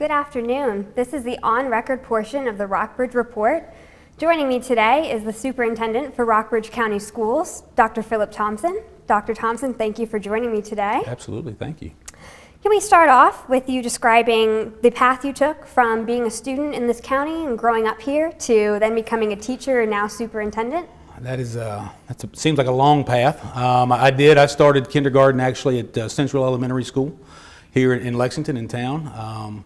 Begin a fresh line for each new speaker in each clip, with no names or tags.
Good afternoon. This is the on-record portion of the Rockbridge Report. Joining me today is the Superintendent for Rockbridge County Schools, Dr. Phillip Thompson. Dr. Thompson, thank you for joining me today.
Absolutely, thank you.
Can we start off with you describing the path you took from being a student in this county and growing up here to then becoming a teacher and now superintendent?
Seems like a long path. I started kindergarten actually at Central Elementary School here in Lexington in town.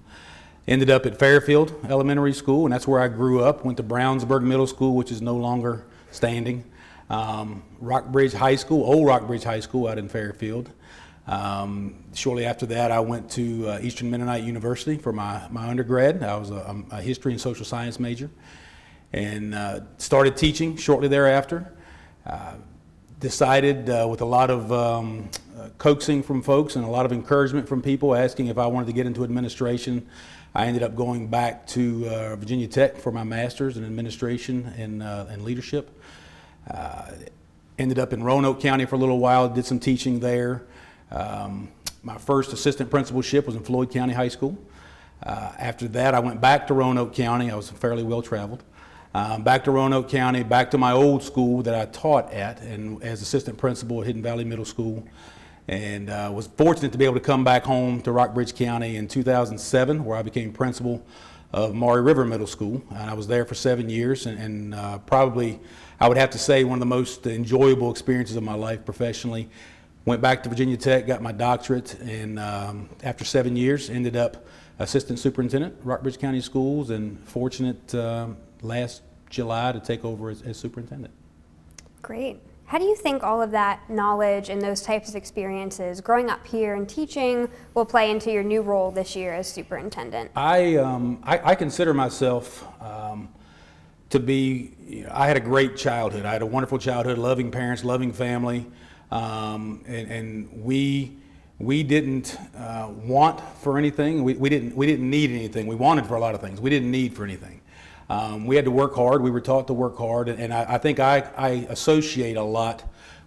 Ended up at Fairfield Elementary School, and that's where I grew up. Went to Brownsburg Middle School, which is no longer standing. Rockbridge High School, old Rockbridge High School out in Fairfield. Shortly after that, I went to Eastern Mennonite University for my undergrad. I was a history and social science major, and started teaching shortly thereafter. Decided with a lot of coaxing from folks and a lot of encouragement from people asking if I wanted to get into administration. I ended up going back to Virginia Tech for my master's in administration and leadership. Ended up in Roanoke County for a little while, did some teaching there. My first assistant principalship was in Floyd County High School. After that, I went back to Roanoke County. I was fairly well traveled. Back to Roanoke County, back to my old school that I taught at, and as assistant principal at Hidden Valley Middle School. And was fortunate to be able to come back home to Rockbridge County in 2007, where I became principal of Maury River Middle School. And I was there for 7 years, and probably, I would have to say, one of the most enjoyable experiences of my life professionally. Went back to Virginia Tech, got my doctorate, and after 7 years, ended up assistant superintendent, Rockbridge County Schools, and fortunate last July to take over as superintendent.
Great. How do you think all of that knowledge and those types of experiences growing up here and teaching will play into your new role this year as superintendent?
I consider myself to be, I had a great childhood. I had a wonderful childhood, loving parents, loving family, and we didn't want for anything. We didn't need anything. We wanted for a lot of things. We didn't need for anything. We had to work hard. We were taught to work hard, and I think I associate a lot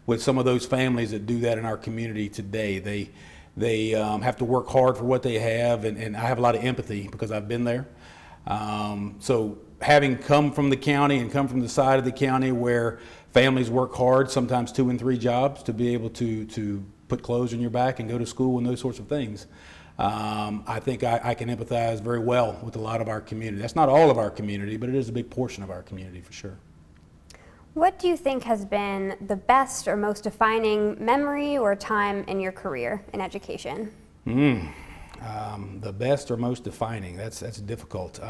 with some of those families that do that in our community today. They have to work hard for what they have, and I have a lot of empathy because I've been there. So having come from the county and come from the side of the county where families work hard, sometimes 2 and 3 jobs, to be able to put clothes on your back and go to school and those sorts of things. I think I can empathize very well with a lot of our community. That's not all of our community, but it is a big portion of our community for sure.
What do you think has been the best or most defining memory or time in your career in education?
The best or most defining, that's difficult.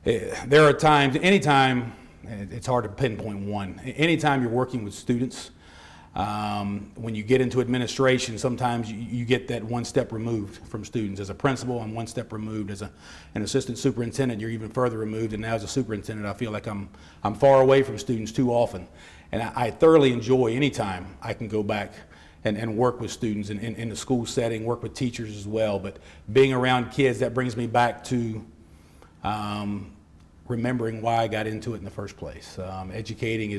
There are times, anytime, it's hard to pinpoint one. Anytime you're working with students, when you get into administration, sometimes you get that one step removed from students. As a principal, I'm one step removed. As an assistant superintendent, you're even further removed. And now as a superintendent, I feel like I'm far away from students too often. And I thoroughly enjoy any time I can go back and work with students in the school setting, work with teachers as well. But being around kids, that brings me back to remembering why I got into it in the first place. Educating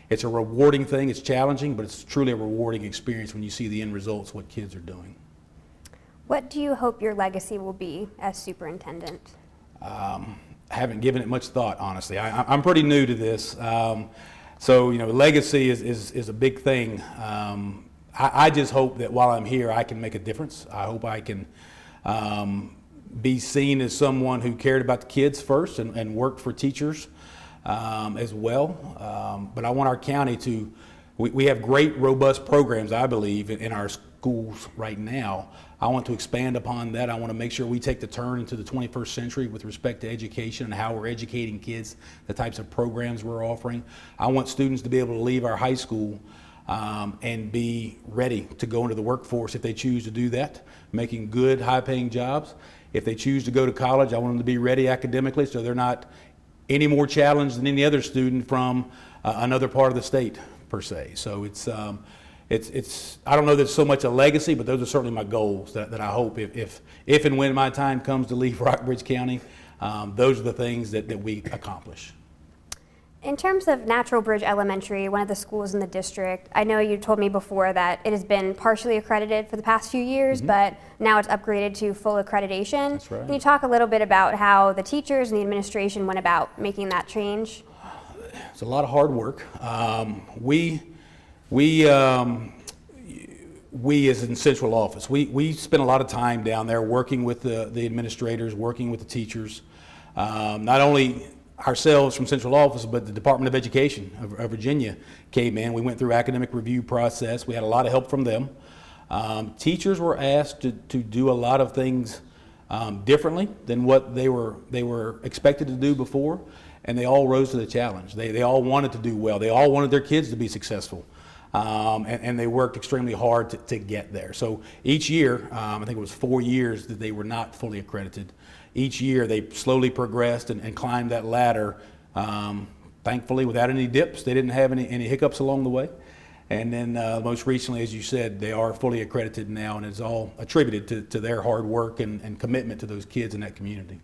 it's a rewarding thing, it's challenging, but it's truly a rewarding experience when you see the end results, what kids are doing.
What do you hope your legacy will be as superintendent?
I haven't given it much thought, honestly. I'm pretty new to this. So, legacy is a big thing. I just hope that while I'm here, I can make a difference. I hope I can be seen as someone who cared about the kids first and worked for teachers as well. But I want our county we have great, robust programs, I believe, in our schools right now. I want to expand upon that. I want to make sure we take the turn into the 21st century with respect to education and how we're educating kids, the types of programs we're offering. I want students to be able to leave our high school and be ready to go into the workforce if they choose to do that, making good, high-paying jobs. If they choose to go to college, I want them to be ready academically so they're not any more challenged than any other student from another part of the state, per se. So it's I don't know that it's so much a legacy, but those are certainly my goals that I hope if and when my time comes to leave Rockbridge County, those are the things that we accomplish.
In terms of Natural Bridge Elementary, one of the schools in the district, I know you told me before that it has been partially accredited for the past few years, but now it's upgraded to full accreditation.
That's right.
Can you talk a little bit about how the teachers and the administration went about making that change?
It's a lot of hard work. We as in central office, we spent a lot of time down there working with the administrators, working with the teachers, not only ourselves from central office, but the Department of Education of Virginia came in. We went through academic review process. We had a lot of help from them. Teachers were asked to do a lot of things differently than what they were expected to do before, and they all rose to the challenge. They all wanted to do well. They all wanted their kids to be successful. And they worked extremely hard to get there. So each year, I think it was 4 years that they were not fully accredited. Each year they slowly progressed and climbed that ladder, thankfully without any dips. They didn't have any hiccups along the way. And then most recently, as you said, they are fully accredited now, and it's all attributed to their hard work and commitment to those kids in that community.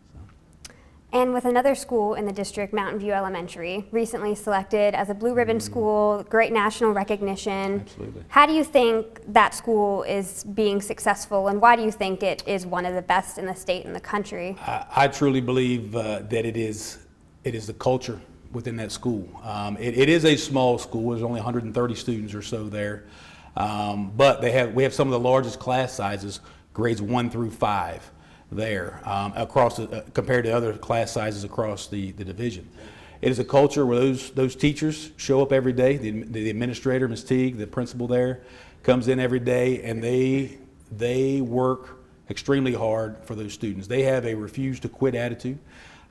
And with another school in the district, Mountain View Elementary, recently selected as a Blue Ribbon school, great national recognition.
Absolutely.
How do you think that school is being successful, and why do you think it is one of the best in the state and the country?
I truly believe that it is the culture within that school. It is a small school. There's only 130 students or so there, but we have some of the largest class sizes, grades 1 through 5. There across compared to other class sizes across the division. It is a culture where those teachers show up every day. The administrator, Ms. Teague, the principal there, comes in every day, and they work extremely hard for those students. They have a refuse to quit attitude,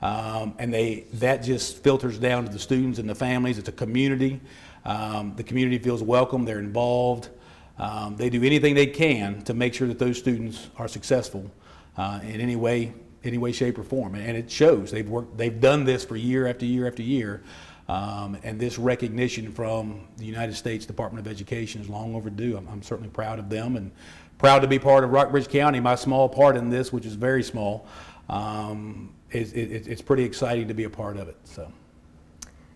and that just filters down to the students and the families. It's a community. The community feels welcome. They're involved. They do anything they can to make sure that those students are successful in any way, shape, or form, and it shows. They've done this for year after year after year, and this recognition from the United States Department of Education is long overdue. I'm certainly proud of them and proud to be part of Rockbridge County. My small part in this, which is very small, it's pretty exciting to be a part of it. So.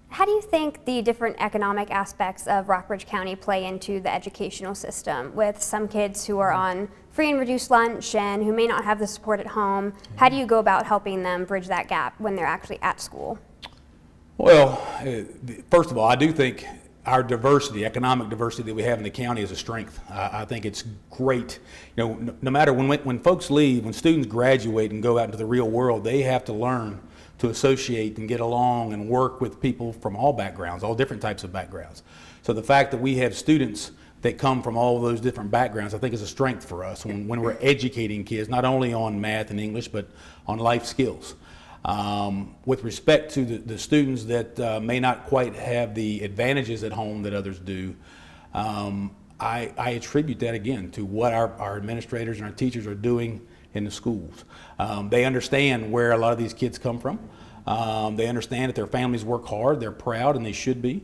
How do you think the different economic aspects of Rockbridge County play into the educational system, with some kids who are on free and reduced lunch and who may not have the support at home? How do you go about helping them bridge that gap when they're actually at school?
Well, first of all, I do think our diversity, economic diversity that we have in the county is a strength. I think it's great. You know, no matter when folks leave, when students graduate and go out into the real world, they have to learn to associate and get along and work with people from all backgrounds, all different types of backgrounds. So the fact that we have students that come from all of those different backgrounds, I think is a strength for us when we're educating kids, not only on math and English, but on life skills. With respect to the students that may not quite have the advantages at home that others do, I attribute that again to what our administrators and our teachers are doing in the schools. They understand where a lot of these kids come from. They understand that their families work hard, they're proud, and they should be.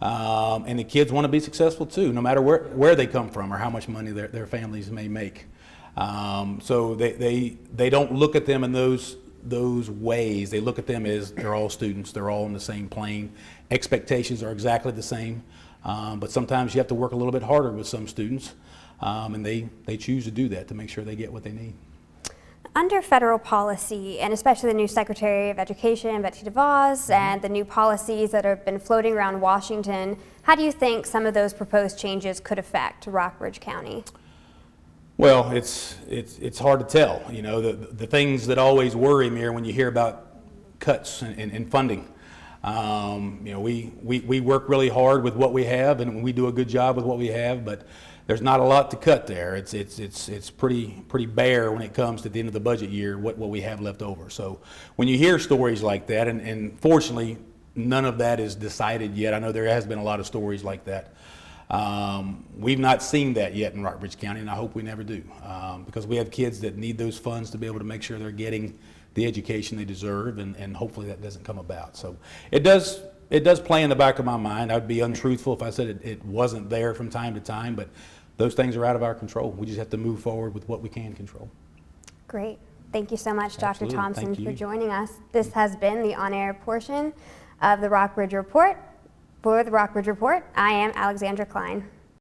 And the kids want to be successful too, no matter where they come from or how much money their families may make. So they don't look at them in those ways. They look at them as they're all students, they're all on the same plane. Expectations are exactly the same, but sometimes you have to work a little bit harder with some students, and they choose to do that to make sure they get what they need.
Under federal policy, and especially the new Secretary of Education, Betsy DeVos, and the new policies that have been floating around Washington, how do you think some of those proposed changes could affect Rockbridge County?
Well, it's hard to tell. You know, the things that always worry me are when you hear about cuts in funding. You know, we work really hard with what we have, and we do a good job with what we have, but there's not a lot to cut there. It's pretty bare when it comes to the end of the budget year, what we have left over. So when you hear stories like that, and fortunately none of that is decided yet. I know there has been a lot of stories like that. We've not seen that yet in Rockbridge County, and I hope we never do, because we have kids that need those funds to be able to make sure they're getting the education they deserve, and hopefully that doesn't come about. So it does play in the back of my mind. I would be untruthful if I said it wasn't there from time to time, but those things are out of our control. We just have to move forward with what we can control.
Great. Thank you so much, Dr.
Absolutely.
Thompson,
Thank
for
you.
joining us. This has been the on-air portion of the Rockbridge Report. For the Rockbridge Report, I am Alexandra Klein.